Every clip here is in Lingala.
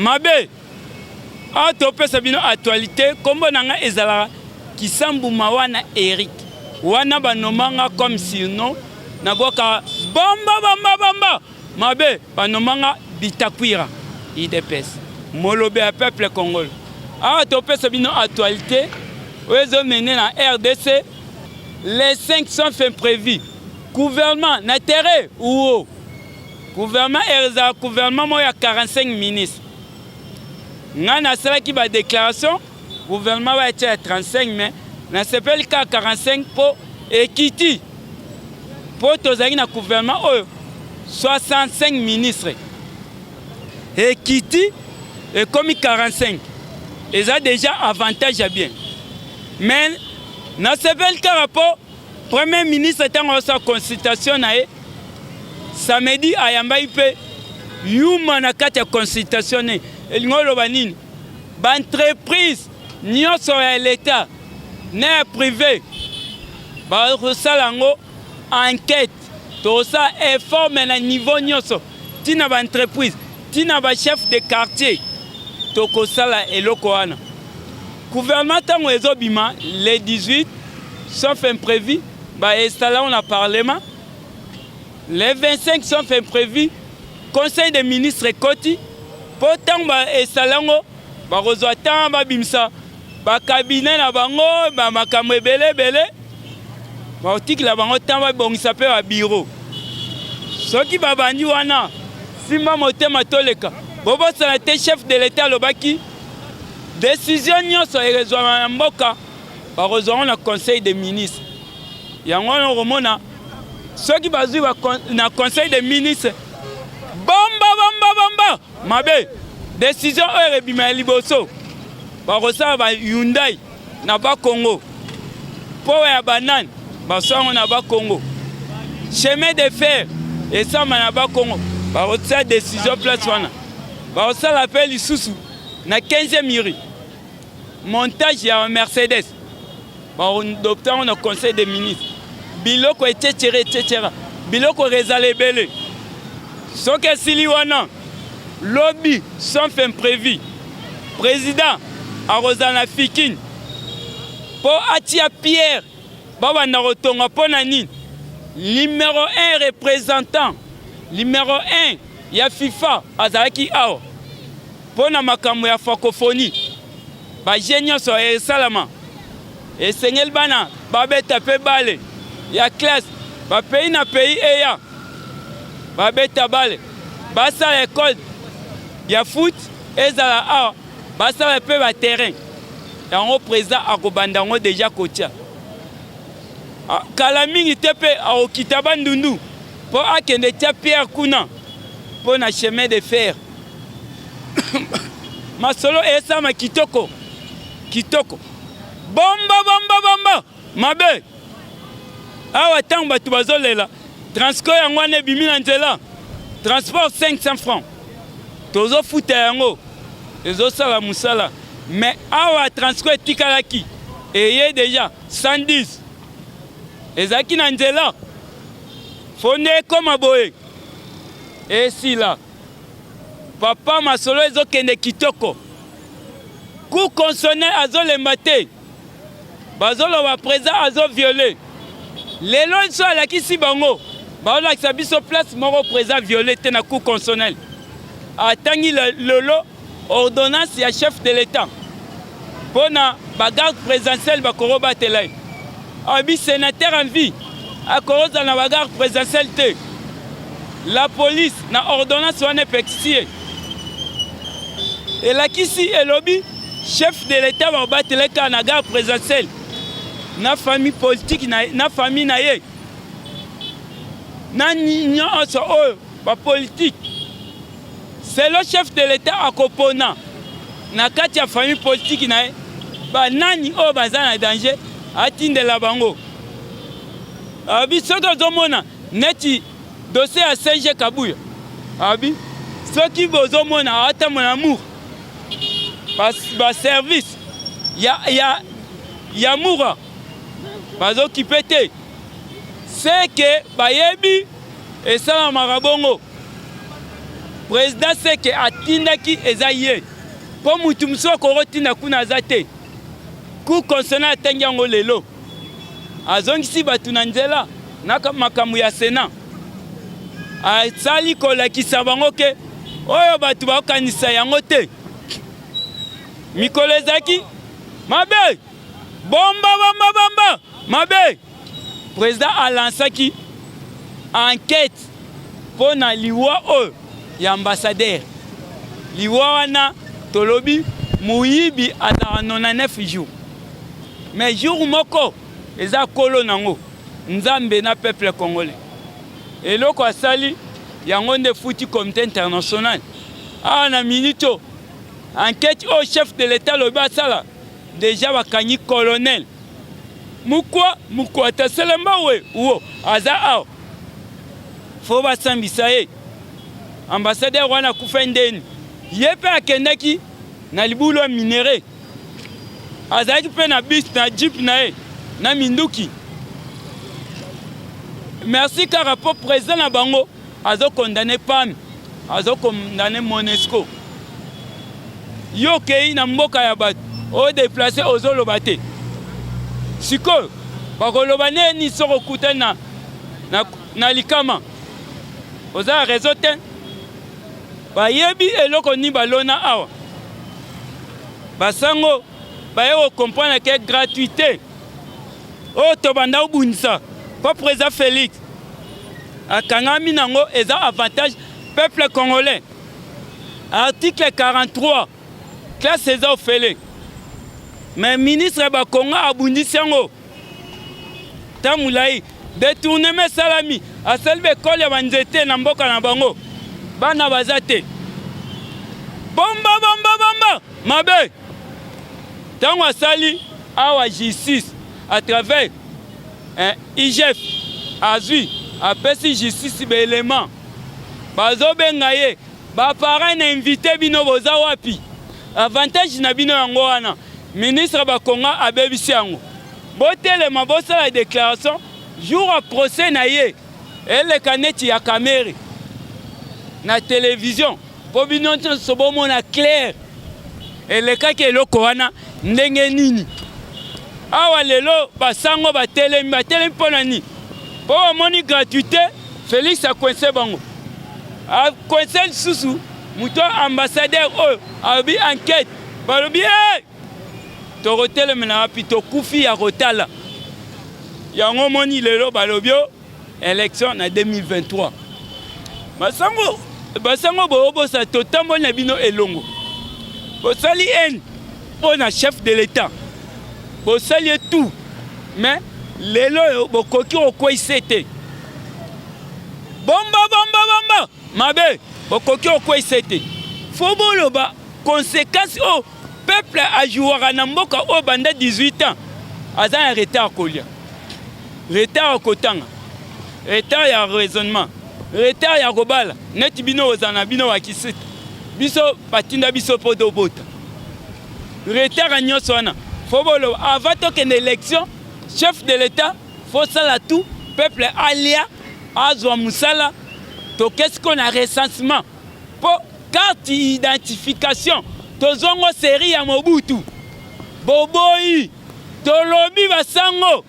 mabe a topesa bino actualité kombo nanga ezala Kisambu Mawana Eric wana banomanga comme surnom naboka bamba mabe banomanga Bitakwira IDPS molobe à peuple congolais a topesa bino actualité ozo mené na RDC les 5 sont faits prévus gouvernement na terre ou gouvernement erza gouvernement moya 45 ministres ngana sala ki ba déclaration gouvernement va être 35 mais na s'appelle 45 pour équité pour tozaki na gouvernement 65 ministres équité et comme 45 ils ont déjà avantage à bien mais na s'appelle ka rapport premier ministre tant sa consultation na samedi ayamba ipe yuma na kati ya consultation ne elingolo banini ba entreprise nyonso ya l'état ne privé ba resalango enquête to ça effort mais na niveau nyonso tina ba entreprise tina ba chef de quartier to ko sala eloko wana gouvernement tango ezobima les 18 sauf imprévu ba installons le parlement. Les 25 sont faits prévus. Conseil des ministres Koti. Pourtant, et Salango, Barozoatan, Babimsa, Cabinet, la Bango, Makamwe Bele, Baotik, la Bango, Tamba, bon, il s'appelle un bureau. Ce qui va bandi, Wana, Simba Motema Toleka, Bobo Sanate, chef de l'État, le Baki, décision, Nyoso et Rezoan Mboka, Barozoan, le Conseil des ministres. Yangon Romona. Ceux qui basent dans le conseil des ministres, bamba, mabe, décision Erebima Liboso, Barosa Hyundai, Naba Congo, Power ya banane, Basson Naba Congo, chemin de fer, et ça Naba Congo, Barosa décision place wana, Barosa l'appelle Isusu, na 15e miri, montage ya Mercedes, Barodopta on a conseil des ministres. Biloko etc. Biloko rezale belé. Soke siliwana lobby sans fin prévu. Président Arozana Fikine. Pour Atia Pierre Baba Narotonga Ponani. Numéro 1 représentant. Numéro 1 ya FIFA Azaki Ao. Pona makambo ya francophonie. Ba génial so e salama. Et Seigneur bana babeta pe balé. Il y a classe, ba pays na pays et ya, ba beta bale, ba sa l'école, il y a foot, et ça la ba sa peu ba terrain. Et on présent à Kobandango déjà kotia. Kalaming tepe a okitaba ndundu, pour akende tia Pierre Kuna, pour na chemin de fer. Masolo et ça ma kitoko, bomba, mabe. Awa tango batu bazolela transport yango wana ebimi na nzela transport 500 francs tozo futa yango ezosala musala mais awa transport etikalaki eye déjà 110 ezaki na nzela fonde ekoma boye esila papa masolo ezokende kitoko ku consonner azolemba te bazoloba présent azoviole lelo nso alakisi bango baolakisa biso place moko présent violette na cour constitutionnelle atangi lolo ordonnance ya chef de l'état pona bagarde présidentielle bakoro batela abi sénateur en vie akoroza na bagarde présidentielle te la police na ordonnance wana pexie elakisi elobi chef de l'état babatela ka na garde présidentielle na famille politique na famille na ye na nyonso oyo ba politique c'est le chef de l'état akopona na kati ya famille politique na ye ba nani oyo baza na danger atindela bango abi soki ozomona neti dossier ya CG Kabuya abi soki bozomona atamona amour ba service ya moura bazo kipete c'est que bayebi et ça marabongo président seke atindaki eza ye mpo mutu mosusu akotinda kuna aza te ku consonant atangi yango lelo azongisi bato na nzela na makambo ya Sénat asali kolakisa bango ke oyo bato bakokanisa yango te mikolo ezalaki mabe bomba mabe président alansaki enquête mpo na liwa oyo ya ambassadeur liwa wana tolobi muyibi azala 99 jours mais jour moko eza kolo nango nzambe na peuple congolais eloko asali yango nde futi comité international awa na minito enquête au chef de l'état lobi asala déjà bakanyi colonel mukwa taselemba we uo aza awa fo basambisa ye ambassadeur wana kufa ndeni ye mpe akendaki na libulu ya minere azalaki mpe na bis na jeep na ye na minduki merci kaka mpo président na bango azokondane PAM azokondane MONUSCO yo okei na mboka ya bato odeplace ozoloba te sikoyo bakoloba neni soko okutani na likama oza réseau te bayebi eloko ni balona awa basango baye kokomprendre ke gratuité oyo tobanda obundisa mpo président Félix akangami nango eza avantage peuple congolais article 43 classe eza ofele mais ministre bakongo abundisi yango ta mulai détournement salami asali bekole ya banzete na mboka na bango bana baza te bomba mabe ntango asali awa justice à travers IGF azwi apesi justice baélément bazobenga ye baparent na invité bino boza wapi avantage na bino yango wana ministre bakongo abebisi yango botelema bosala déclaration jour à procès na ye eleka neti ya kamere na télévision mpo bino nyonso bomona clair elekaki eloko wana ndenge nini awa lelo basango batelemi mpo na nini mpo bamoni gratuité Félix akwese bango akwese lisusu moto ambassadeur oyo alobi enquête balobi tokotelemela wapi tokufi ya kotala yango moni lelo balobi élection na 2023 basango boyobosa totamboli na bino elongo bosali ene mpo na chef de l'état bosali ye tout mais lelo oyo bokoki kokweyisa te bomba mabe bokoki kokweyisa te fo boloba conséquence oyo peuple ajuwaka na mboka oyo banda 18 ans aza na retard kolia retard ya kotanga retard ya raisonnement retard ya kobala neti bino ozala na bino wakisita biso batinda biso mpo tobota retard ya nyonso wana fo boloba avant tokende élection chef de l'état fo sala tout peuple alia azwa musala tokesi ko na recensement mpo carte identification tozongo série ya Mobutu boboyi tolobi basango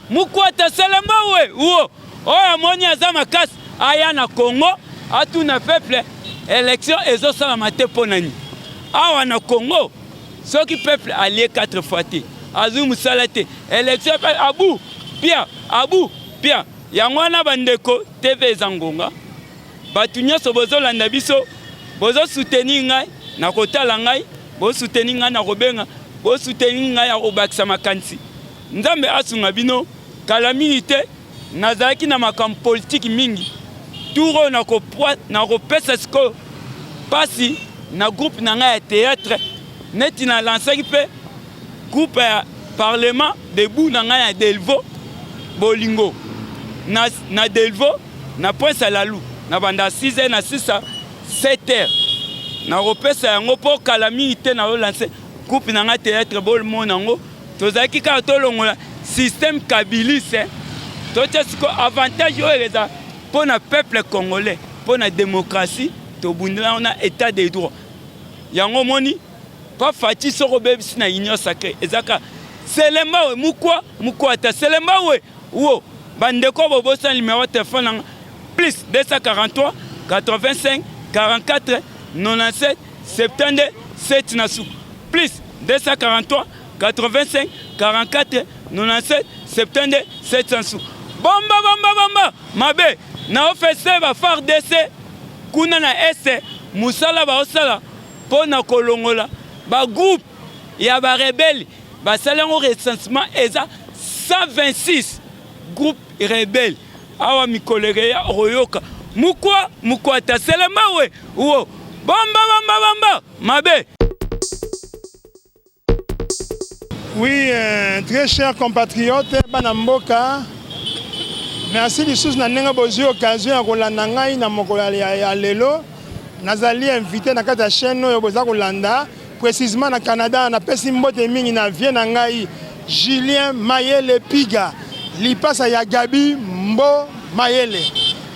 mukwa tasalamba we uo oyo amoni aza makasi aya na Congo atuna peuple élection ezosalama te mpo nani awa na Congo soki peuple alie 4 fois te azwi musala te élection abu pia yango wana bandeko TV ezangonga bato nyonso bozolanda biso bozosoutenir ngai na kotala ngai bosoutenir ngai na kobenga bosoutenir ngai ya kobakisa makanisi nzambe asunga bino kala mingi te nazalaki na makambo politiki mingi turo na kopesa sikoyo pasi na groupe na ngai ya théâtre neti na lansaki mpe groupe ya parlement debout na ngai ya Delvaux bolingo na Delvaux na Prince Alalou na banda 6h na 6h 7h na kopesa yango mpo kala mingi te na olanse groupe na ngai théâtre bolmona yango tozalaki kaka tolongola système kabiliste totia siko avantage oyo eza mpo na peuple congolais mpo na démocratie tobundela on a état de droit yango moni pas fati soko bebisi na union sacrée ezaka selemba we mukwa ta selemba we wo bandeko bobosa numéro de téléphone plus 243 85 44 97 72 7 nasu plus 243 85 44 97 72 7 nasu bomba mabe na ofese ba FARDC kuna na ese musala ba osala pona kolongola ba groupe ya ba rebelle ba salango recensement eza 126 groupe rebelle awa mikolere ya royoka mukwa ta selema we wo bomba mabe. Oui, très chers compatriotes, Banamboka, merci de tous n'avons pas eu l'occasion de kolanda ngai na mokolo ya lelo. Nazali invité na kata chaîne oyo boza kolanda précisément na Canada na pesi mbote mingi na vie na ngai Julien Mayele Piga lipasa ya Gabi Mbo Mayele.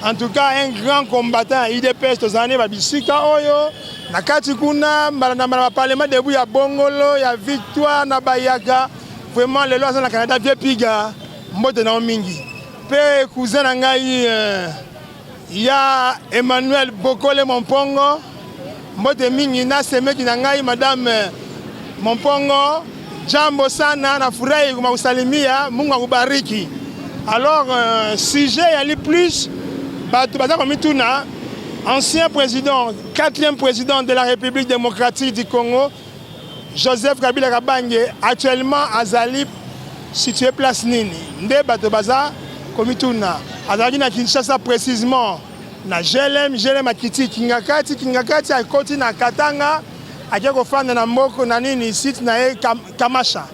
En tout cas un grand combattant IDPS tozane ba bisika oyo na kati kuna na parlement debout ya Bongolo ya Victoire na Bayaga vraiment lelo na Canada vie Piga mbote na mingi. Pe cousin na ngai ya Emmanuel Bokole Mompongo mbote mingi na semeki na ngai madame Mompongo jambo sana na furahi kusalimia Mungu akubariki. Alors sujet yali plus batu baza komituna ancien président 4e président de la République démocratique du Congo Joseph Kabila Kabange actuellement azali situé place nini nde batu baza komituna azali na Kinshasa précisément na GLM akiti Kingakati akoti na Katanga akia kofanda na mboko na nini site na ye Kamasha.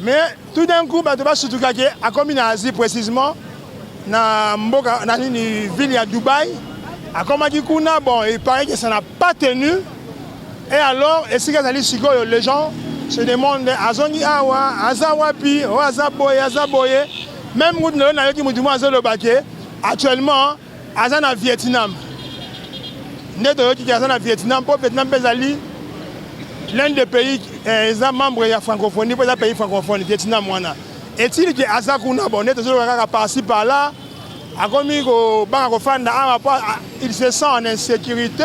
Mais tout d'un coup batu basutuka ke akomi na Asie précisément na mboka na nini ville ya Dubaï akomaki kuna bon il paraît que ça n'a pas tenu et alors est-ce que les gens se demandent azongi awa azawapi o azaboye même nous na yoki mutumo azolobake actuellement azana Vietnam neto yoki azana Vietnam pour Vietnam bezali l'un des pays membres de la francophonie pour les pays francophones Vietnam wana est-il que azakuna bon neto zolobaka par-ci par-là akomi ko banga ko fanda il se sent en insécurité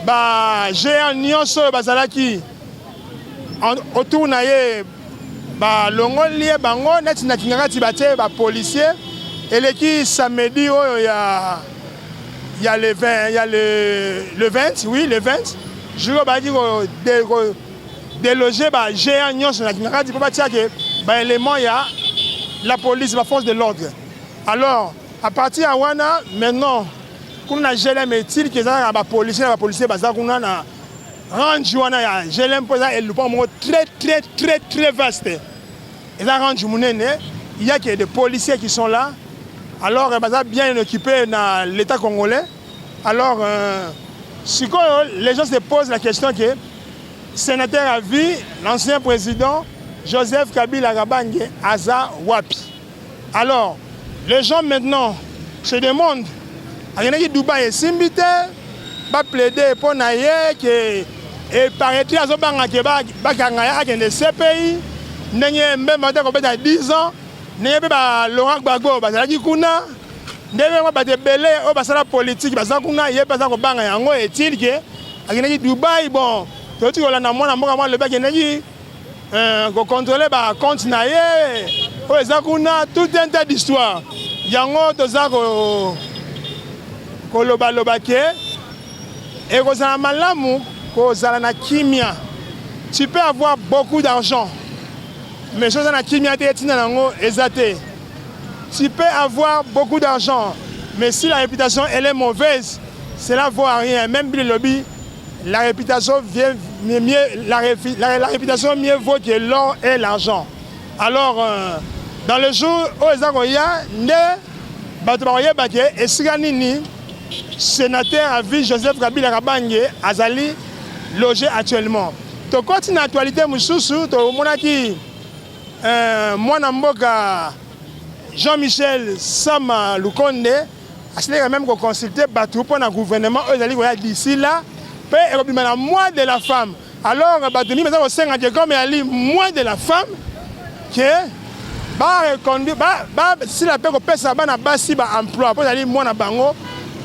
ba géant nyonso bazalaki autour na ye ba longoli bango neti na Kingakati batie ba policier eleki samedi oyo ya le 20 oui le 20 jour ba di ko déloger ba géant nyonso na Kingakati po batia ke ba élément ya la police ba force de l'ordre. Alors à partir de wana maintenant kuna GLM est-il que ça ba policier baza kuna na range wana ya GLM poza et le point très vaste. Et là range munene, il y a que des policiers qui sont là. Alors baza bien équipés dans l'état congolais. Alors les gens se posent la question que sénateur à vie, l'ancien président Joseph Kabila Kabange aza wapi. Alors les gens maintenant se demandent, il y a qui Dubaï et Simbite, va plaider pour naïe que et paraît-il à Zobanga que Bakangaya qui est de ces pays, n'est même à 10 ans, n'est pas Laurent Gbagbo, Bazalaki Kuna, n'est pas de belé au Basala politique, Bazakuna, il n'y a pas de banga yango est-il que il y a qui Dubaï, bon, tout le monde le bac est contrôler par compte naïe, au Zakuna, tout un tas d'histoires. Yango tozako kolobake et kozala malamu kozala na kimia. Tu peux avoir beaucoup d'argent mais chose na kimia te etina nango ezate. Tu peux avoir beaucoup d'argent mais si la réputation elle est mauvaise cela vaut à rien. Même le lobby la réputation vient mieux la réputation mieux vaut que l'or et l'argent. Alors dans le jour où Ezakoya, et Siganini, sénateur à vie Joseph Kabila Kabange, Azali, logé actuellement. To continue l'actualité, Moussoussou, to monaki, moi Namboka, Jean-Michel Sama Lukonde, a même consulté Batou pour le gouvernement, eux allaient d'ici là, et le mois de la femme. Alors, Batou, mais au 5 ans, comme il y a moins de la femme, que si la paix peut ça va basi ba emploi pour aller moi na bango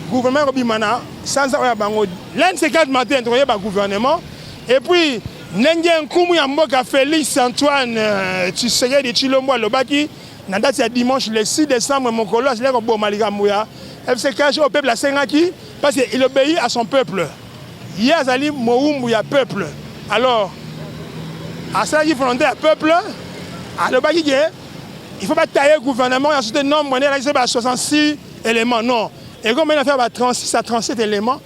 gouvernement bimana sans ça bango l'un de ces 4 matins introduit par gouvernement et puis nenge nkumu ya mboka Félix Antoine Tshisekedi Tshilombo Lobaki na date ya dimanche le 6 décembre mokolo c'est là ko boma likambuya FCK au peuple asengaki parce qu'il obéit à son peuple yazali moumbu ya peuple alors à ça il faut demander à peuple à Lobaki il ne faut pas tailler le gouvernement, il y a un nombre, il y a 66 éléments. Non. Et comme il a fait 36 à 37 éléments,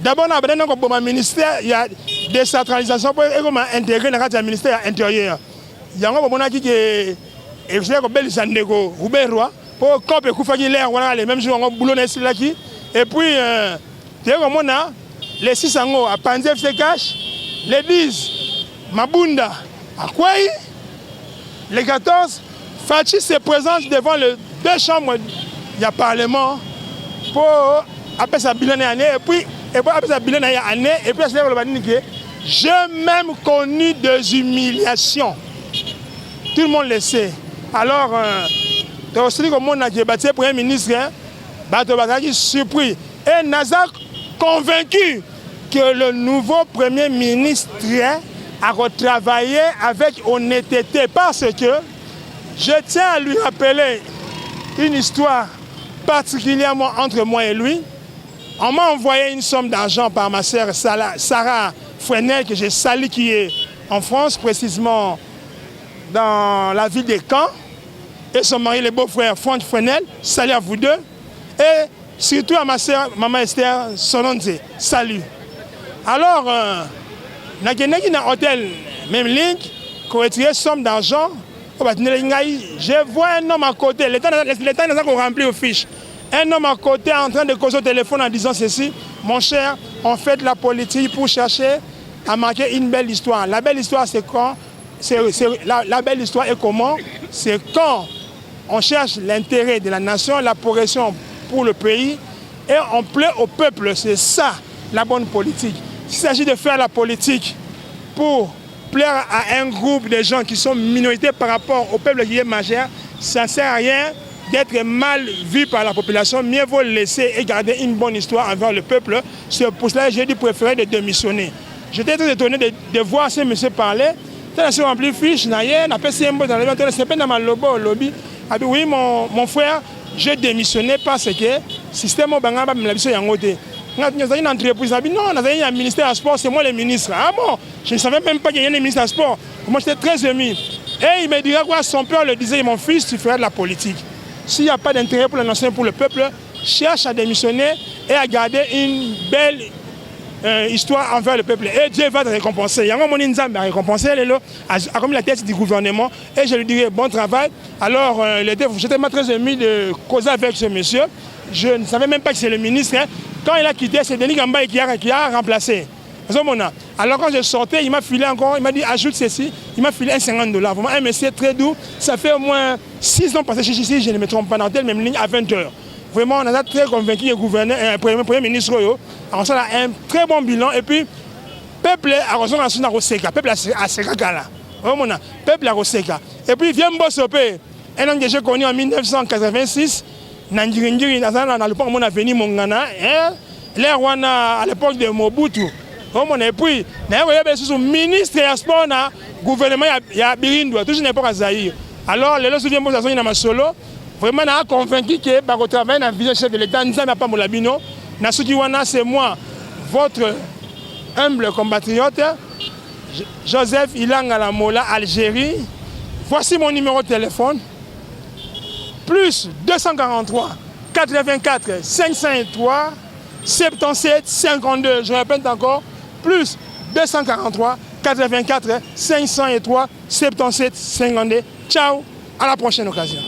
d'abord, dans le ministère, il y a décentralisation pour intégrer dans le ministère intérieur. Il y a un moment qui est pour couper l'air, les mêmes jours, boulot et puis, les 6 ans, à Panzef se cache, les 10, Mabunda, à Kouaï, les 14, Fachi se présente devant les 2 chambres du Parlement pour appeler sa bilan année et puis après sa bilan année et puis j'ai même connu des humiliations. Tout le monde le sait. Alors, aussi comme on a débattu le Premier ministre, qui est surpris. Et Nazak convaincu que le nouveau Premier ministre a retravaillé avec honnêteté parce que je tiens à lui rappeler une histoire particulièrement entre moi et lui. On m'a envoyé une somme d'argent par ma sœur Sarah Frenel, que j'ai salue, qui est en France, précisément dans la ville de Caen. Et son mari, le beau-frère Franck Frenel, salut à vous deux. Et surtout à ma sœur, maman Esther Sononze, salut. Alors, dans un hôtel, même Link, qui a retiré une somme d'argent. Je vois un homme à côté, l'État n'a pas rempli aux fiches. Un homme à côté en train de causer au téléphone en disant ceci, mon cher, on fait de la politique pour chercher à marquer une belle histoire. La belle histoire, c'est quand la belle histoire est comment? C'est quand on cherche l'intérêt de la nation, la progression pour le pays, et on plaît au peuple. C'est ça, la bonne politique. S'il s'agit de faire la politique pour plaire à un groupe de gens qui sont minorités par rapport au peuple qui est majeur, ça ne sert à rien d'être mal vu par la population. Mieux vaut laisser et garder une bonne histoire envers le peuple. C'est pour cela que j'ai dû préférer de démissionner. J'étais très étonné de voir ce monsieur parler. Je rempli fiche, oui, mon frère, j'ai démissionné parce que le système est une entreprise, non, un ministère à sport, c'est moi le ministre. Ah bon, je ne savais même pas qu'il y avait un ministre à sport. Moi, j'étais très ému. Et il me dirait quoi, son père le disait, mon fils, tu ferais de la politique. S'il n'y a pas d'intérêt pour la nation, pour le peuple, cherche à démissionner et à garder une belle histoire envers le peuple. Et Dieu va te récompenser. Il y a un moment où il m'a récompensé, a remis la tête du gouvernement, et je lui dirais bon travail. Alors, j'étais très ému de causer avec ce monsieur. Je ne savais même pas que c'est le ministre. Quand il a quitté, c'est Denis Gamba qui a remplacé. Alors quand je sortais, il m'a filé encore, il m'a dit ajoute ceci, il m'a filé $50. Vraiment un monsieur très doux, ça fait au moins 6 ans passé ici, je ne me trompe pas dans telle même ligne à 20h. Vraiment, on a très convaincu le gouverneur, premier ministre, on a un très bon bilan et puis le peuple a reçu la Roseka, le peuple a Sekaka. Peuple a Roseka. Et puis vient Bossopé, un homme que j'ai connu en 1986. Nandiringiri, à l'époque, on a venu Mongana, l'air à l'époque de Mobutu. Et puis, le ministre de sport, le gouvernement, il y a Birindou, toujours l'époque à Zahir. Alors, les souvenirs de ma solo, vraiment, on a convaincu que le travail dans la vision chef de l'État, nous n'avons pas Molabino. C'est moi, votre humble compatriote, Joseph Ilanga Lamola, Algérie. Voici mon numéro de téléphone. Plus 243 84 503 77 52. Je répète encore, plus 243 84 503 77 52. Ciao, à la prochaine occasion.